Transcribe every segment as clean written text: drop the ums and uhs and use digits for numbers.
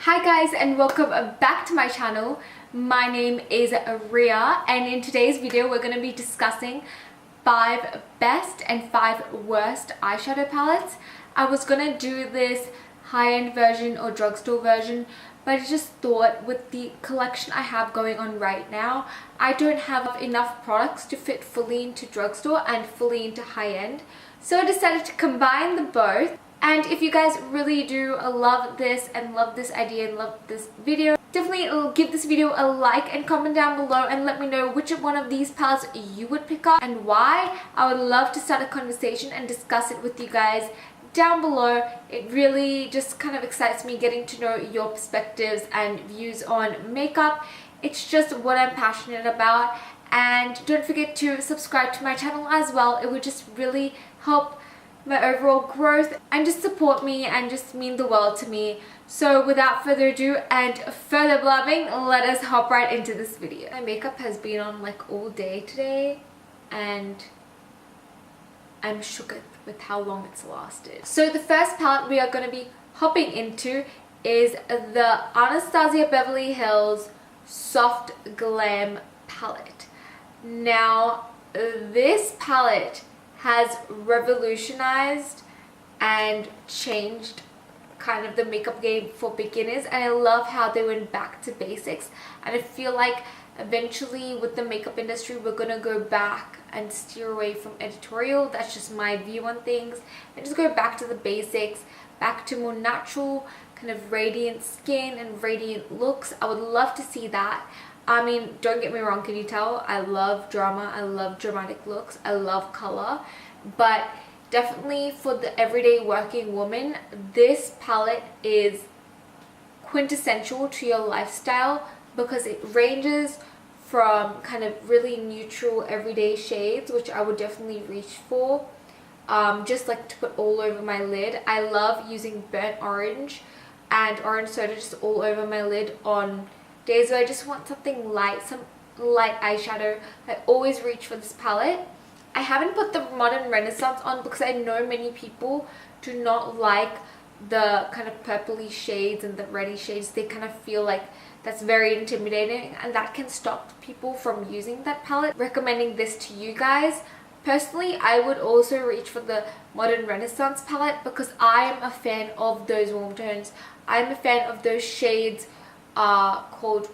Hi guys, and welcome back to my channel. My name is Ria, and in today's video we're going to be discussing 5 best and 5 worst eyeshadow palettes. I was going to do this high-end version or drugstore version, but I just thought with the collection I have going on right now, I don't have enough products to fit fully into drugstore and fully into high-end. So I decided to combine the both. And if you guys really do love this and love this idea and love this video, definitely give this video a like and comment down below and let me know which one of these palettes you would pick up and why. I would love to start a conversation and discuss it with you guys down below. It really just kind of excites me getting to know your perspectives and views on makeup. It's just what I'm passionate about. And don't forget to subscribe to my channel as well. It would just really help my overall growth and just support me and just mean the world to me. So without further ado and further blabbing, let us hop right into this video. My makeup has been on like all day today and I'm shook with how long it's lasted. So the first palette we are going to be hopping into is the Anastasia Beverly Hills Soft Glam palette. Now this palette has revolutionized and changed kind of the makeup game for beginners, and I love how they went back to basics. And I feel like eventually with the makeup industry we're gonna go back and steer away from editorial. That's just my view on things, and just go back to the basics, back to more natural kind of radiant skin and radiant looks. I would love to see that. I mean, don't get me wrong, can you tell? I love drama, I love dramatic looks, I love color, but definitely for the everyday working woman, this palette is quintessential to your lifestyle because it ranges from kind of really neutral everyday shades, which I would definitely reach for, just like to put all over my lid. I love using burnt orange and orange soda just all over my lid on days where I just want something light, some light eyeshadow. I always reach for this palette. I haven't put the Modern Renaissance on because I know many people do not like the kind of purpley shades and the reddy shades. They kind of feel like that's very intimidating and that can stop people from using that palette. Recommending this to you guys. Personally, I would also reach for the Modern Renaissance palette because I am a fan of those warm tones. I'm a fan of those shades called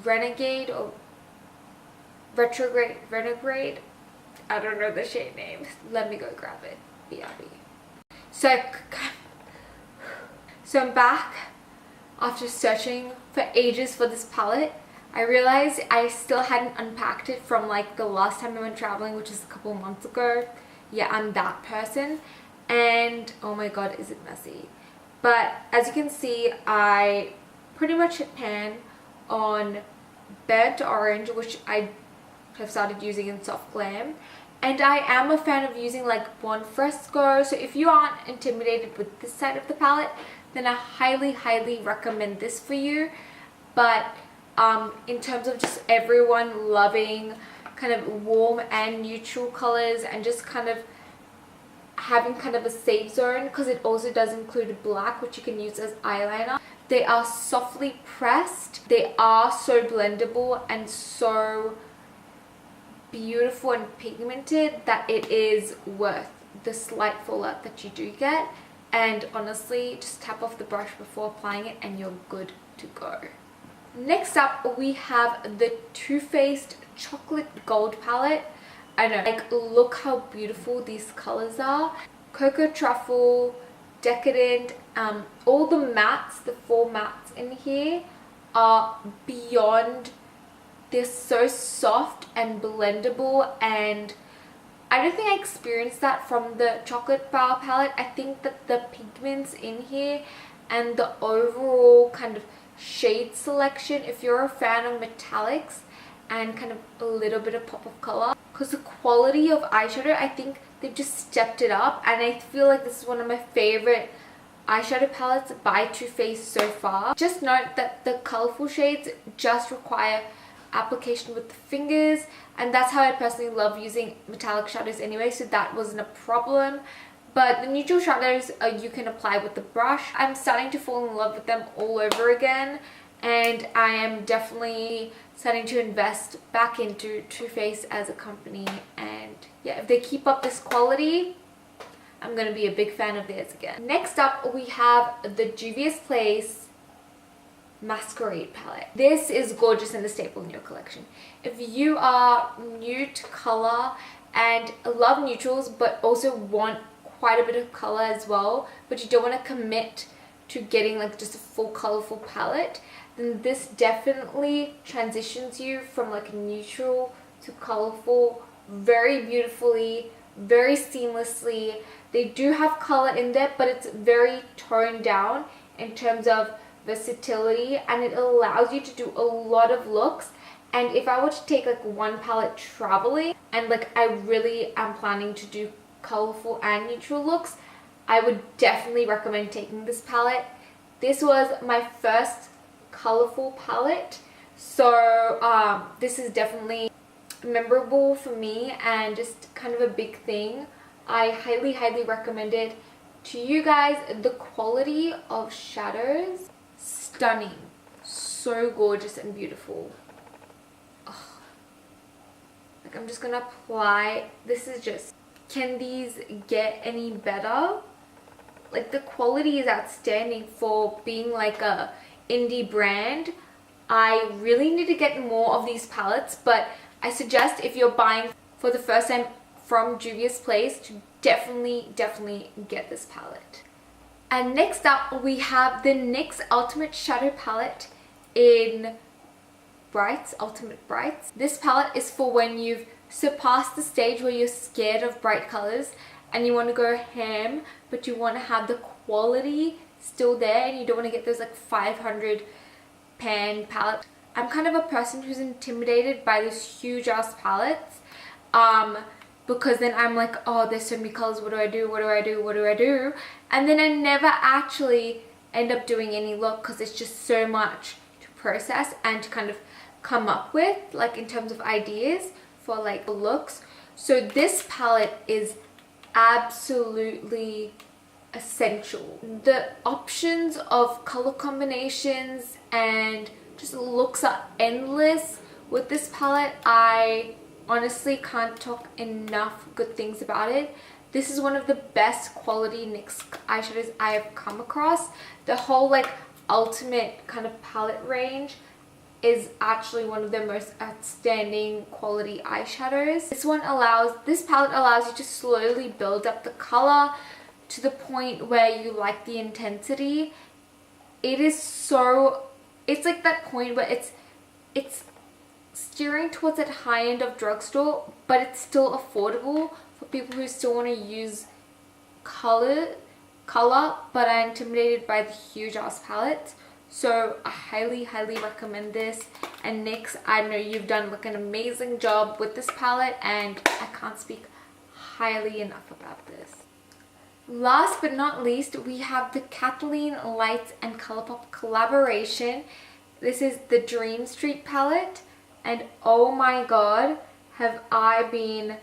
Renegade or Renegade. I don't know the shade names. Let me go grab it. BRB. So I'm back after searching for ages for this palette. I realized I still hadn't unpacked it from like the last time I went traveling, which is a couple months ago. Yeah, I'm that person. And oh my god, is it messy. But as you can see, I pretty much hit pan on burnt orange, which I have started using in Soft Glam, and I am a fan of using like Buon Fresco. So if you aren't intimidated with this side of the palette, then I highly recommend this for you. But in terms of just everyone loving kind of warm and neutral colors and just kind of having kind of a safe zone, because it also does include black, which you can use as eyeliner. They are softly pressed. They are so blendable and so beautiful and pigmented that it is worth the slight fallout that you do get. And honestly, just tap off the brush before applying it and you're good to go. Next up, we have the Too Faced Chocolate Gold palette. I know, like, look how beautiful these colors are. Cocoa Truffle, Decadent, all the mattes, the 4 mattes in here are beyond, they're so soft and blendable, and I don't think I experienced that from the Chocolate Bar palette. I think that the pigments in here and the overall kind of shade selection, if you're a fan of metallics and kind of a little bit of pop of color, because the quality of eyeshadow, I think they've just stepped it up, and I feel like this is one of my favorite eyeshadow palettes by Too Faced so far. Just note that the colorful shades just require application with the fingers, and that's how I personally love using metallic shadows anyway, so that wasn't a problem. But the neutral shadows you can apply with the brush. I'm starting to fall in love with them all over again, and I am definitely starting to invest back into Too Faced as a company. And yeah, if they keep up this quality, I'm going to be a big fan of theirs again. Next up, we have the Dubious Place Masquerade palette. This is gorgeous and a staple in your collection. If you are new to color and love neutrals but also want quite a bit of color as well, but you don't want to commit to getting like just a full colorful palette, then this definitely transitions you from like neutral to colorful very beautifully, very seamlessly. They do have color in there, but it's very toned down in terms of versatility, and it allows you to do a lot of looks. And if I were to take like one palette traveling, and like I really am planning to do colorful and neutral looks, I would definitely recommend taking this palette. This was my first colorful palette, so this is definitely memorable for me and just kind of a big thing. I highly recommend it to you guys. The quality of shadows, stunning, so gorgeous and beautiful. Ugh. Like I'm just gonna apply. This is just, can these get any better? Like the quality is outstanding for being like a indie brand. I really need to get more of these palettes, but I suggest if you're buying for the first time from Dubious Place to definitely get this palette. And next up we have the NYX Ultimate Shadow Palette in Brights, Ultimate Brights. This palette is for when you've surpassed the stage where you're scared of bright colors and you want to go ham, but you want to have the quality still there and you don't want to get those like 500 pan palettes. I'm kind of a person who's intimidated by these huge ass palettes, because then I'm like, oh, there's so many colors, what do I do? And then I never actually end up doing any look because it's just so much to process and to kind of come up with, like in terms of ideas for like looks. So this palette is absolutely essential. The options of color combinations and just looks are endless with this palette. I honestly can't talk enough good things about it. This is one of the best quality NYX eyeshadows I have come across. The whole like ultimate kind of palette range is actually one of the most outstanding quality eyeshadows. This palette allows you to slowly build up the color to the point where you like the intensity. It's like that point where it's steering towards that high end of drugstore, but it's still affordable for people who still want to use color but are intimidated by the huge ass palettes. So I highly recommend this. And NYX, I know you've done like an amazing job with this palette and I can't speak highly enough about this. Last but not least, we have the Kathleen Lights and Colourpop collaboration. This is the Dream Street palette, and oh my god, have I been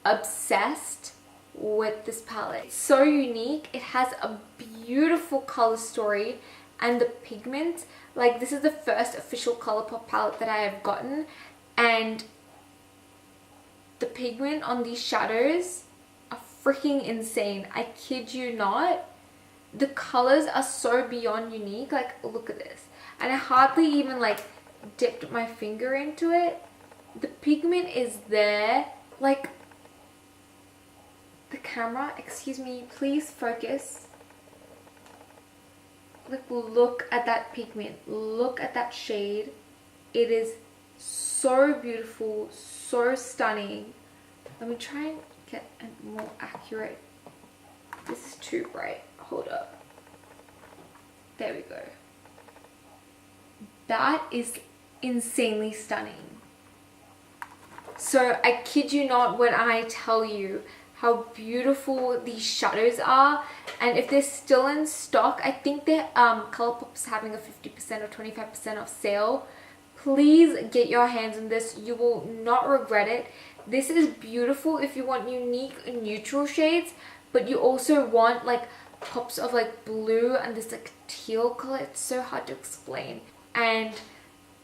obsessed with this palette. It's so unique. It has a beautiful color story, and the pigments, like this is the first official Colourpop palette that I have gotten, and the pigment on these shadows are freaking insane. I kid you not. The colors are so beyond unique. Like, look at this. And I hardly even like dipped my finger into it. The pigment is there. Like, the camera, excuse me, please focus. Like, look at that pigment. Look at that shade. It is so beautiful, so stunning. Let me try and get a more accurate. This is too bright. Hold up. There we go. That is insanely stunning. So I kid you not when I tell you how beautiful these shadows are. And if they're still in stock, I think that Colourpop's having a 50% or 25% off sale. Please get your hands on this. You will not regret it. This is beautiful if you want unique neutral shades, but you also want like pops of like blue and this like teal color. It's so hard to explain, and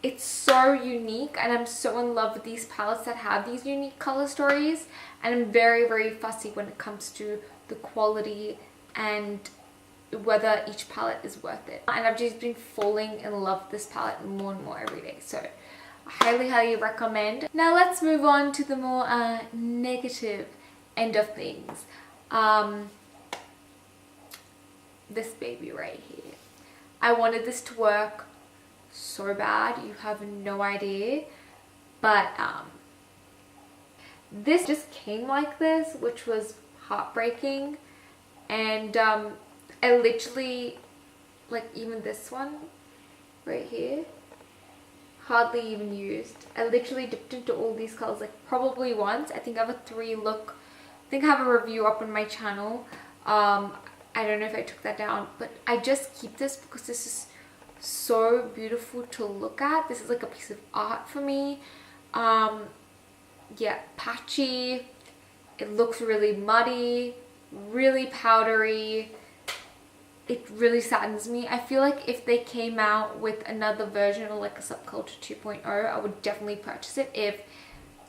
it's so unique, and I'm so in love with these palettes that have these unique color stories, and I'm very, very fussy when it comes to the quality and whether each palette is worth it. And I've just been falling in love with this palette more and more every day, so I highly, highly recommend. Now let's move on to the more negative end of things. This baby right here. I wanted this to work so bad, you have no idea, but this just came like this, which was heartbreaking. And I literally, like, even this one right here, hardly even used. I literally dipped into all these colors like probably once. I think I have a 3 look, I think I have a review up on my channel. I don't know if I took that down, but I just keep this because this is so beautiful to look at. This is like a piece of art for me. Yeah, patchy. It looks really muddy, really powdery. It really saddens me. I feel like if they came out with another version or like a Subculture 2.0, I would definitely purchase it if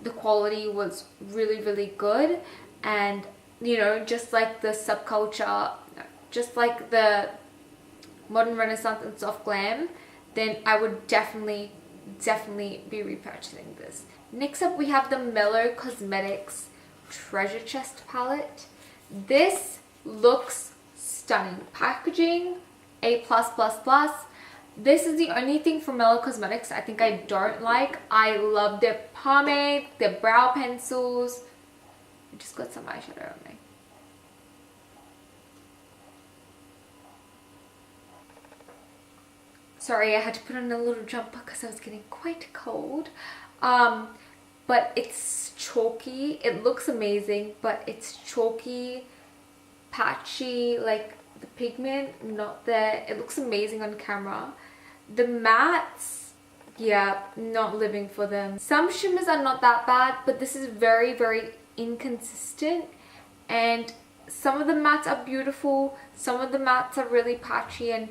the quality was really, really good. And, you know, just like the Subculture, just like the Modern Renaissance and Soft Glam, then I would definitely be repurchasing this. Next up, we have the Mellow Cosmetics Treasure Chest palette. This looks stunning. Packaging A+++. This is the only thing from Mellow Cosmetics I think I don't like. I love their pomade, their brow pencils. I just got some eyeshadow on me. Sorry, I had to put on a little jumper because I was getting quite cold. But it's chalky. It looks amazing, but it's chalky, patchy, like the pigment not there. It looks amazing on camera. The mattes, yeah, not living for them. Some shimmers are not that bad, but this is very, very inconsistent. And some of the mattes are beautiful. Some of the mattes are really patchy and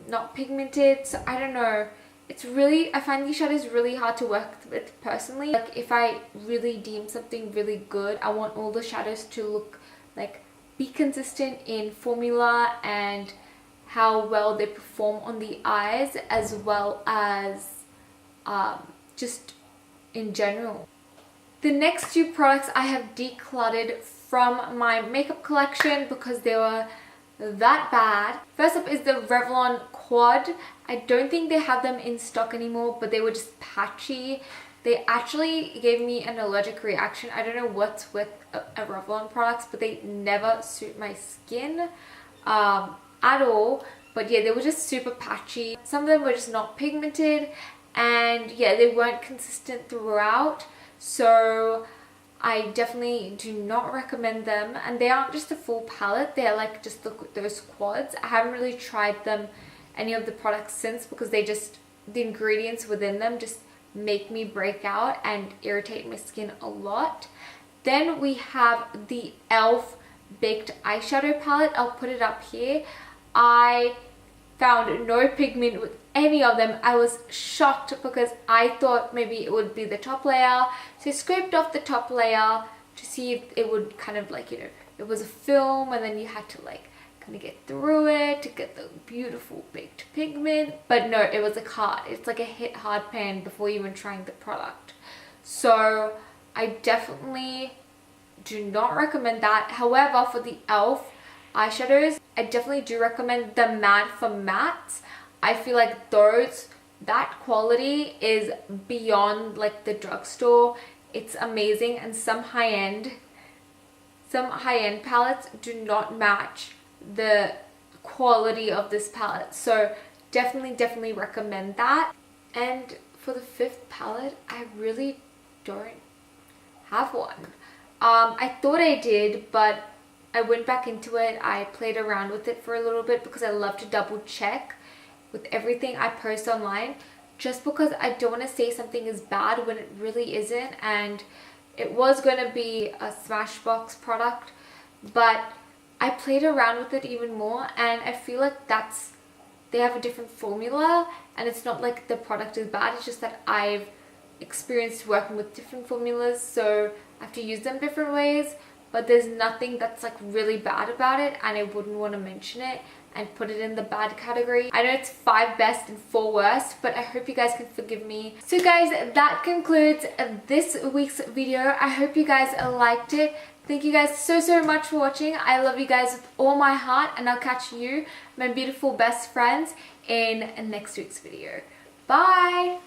not pigmented. So I don't know. It's really, I find these shadows really hard to work with personally. Like if I really deem something really good, I want all the shadows to look like, be consistent in formula and how well they perform on the eyes, as well as just in general. The next 2 products I have decluttered from my makeup collection because they were that bad. First up is the Revlon Quad. I don't think they have them in stock anymore, but they were just patchy. They actually gave me an allergic reaction. I don't know what's with a Revlon products, but they never suit my skin at all. But yeah, they were just super patchy. Some of them were just not pigmented, and yeah, they weren't consistent throughout. So I definitely do not recommend them. And they aren't just a full palette, they're like just those quads. I haven't really tried them, any of the products since, because they just, the ingredients within them just make me break out and irritate my skin a lot. Then we have the e.l.f. Baked Eyeshadow Palette. I'll put it up here. I found no pigment with any of them. I was shocked because I thought maybe it would be the top layer. So I scraped off the top layer to see if it would kind of like, you know, it was a film, and then you had to like kind of get through it to get the beautiful baked pigment. But no, it was like hard. It's like a hit hard pan before even trying the product. So I definitely do not recommend that. However, for the e.l.f. eyeshadows, I definitely do recommend the Matte for Mattes. I feel like that quality is beyond like the drugstore. It's amazing, and some high-end palettes do not match the quality of this palette. So definitely recommend that. And for the 5th palette, I really don't have one. I thought I did, but I went back into it. I played around with it for a little bit because I love to double check with everything I post online, just because I don't want to say something is bad when it really isn't. And it was going to be a Smashbox product but I played around with it even more, and I feel like they have a different formula, and it's not like the product is bad, it's just that I've experienced working with different formulas, so I have to use them different ways. But there's nothing that's like really bad about it, and I wouldn't want to mention it and put it in the bad category. I know it's 5 best and 4 worst, but I hope you guys can forgive me. So guys, that concludes this week's video. I hope you guys liked it. Thank you guys so much for watching. I love you guys with all my heart, and I'll catch you, my beautiful best friends, in next week's video. Bye!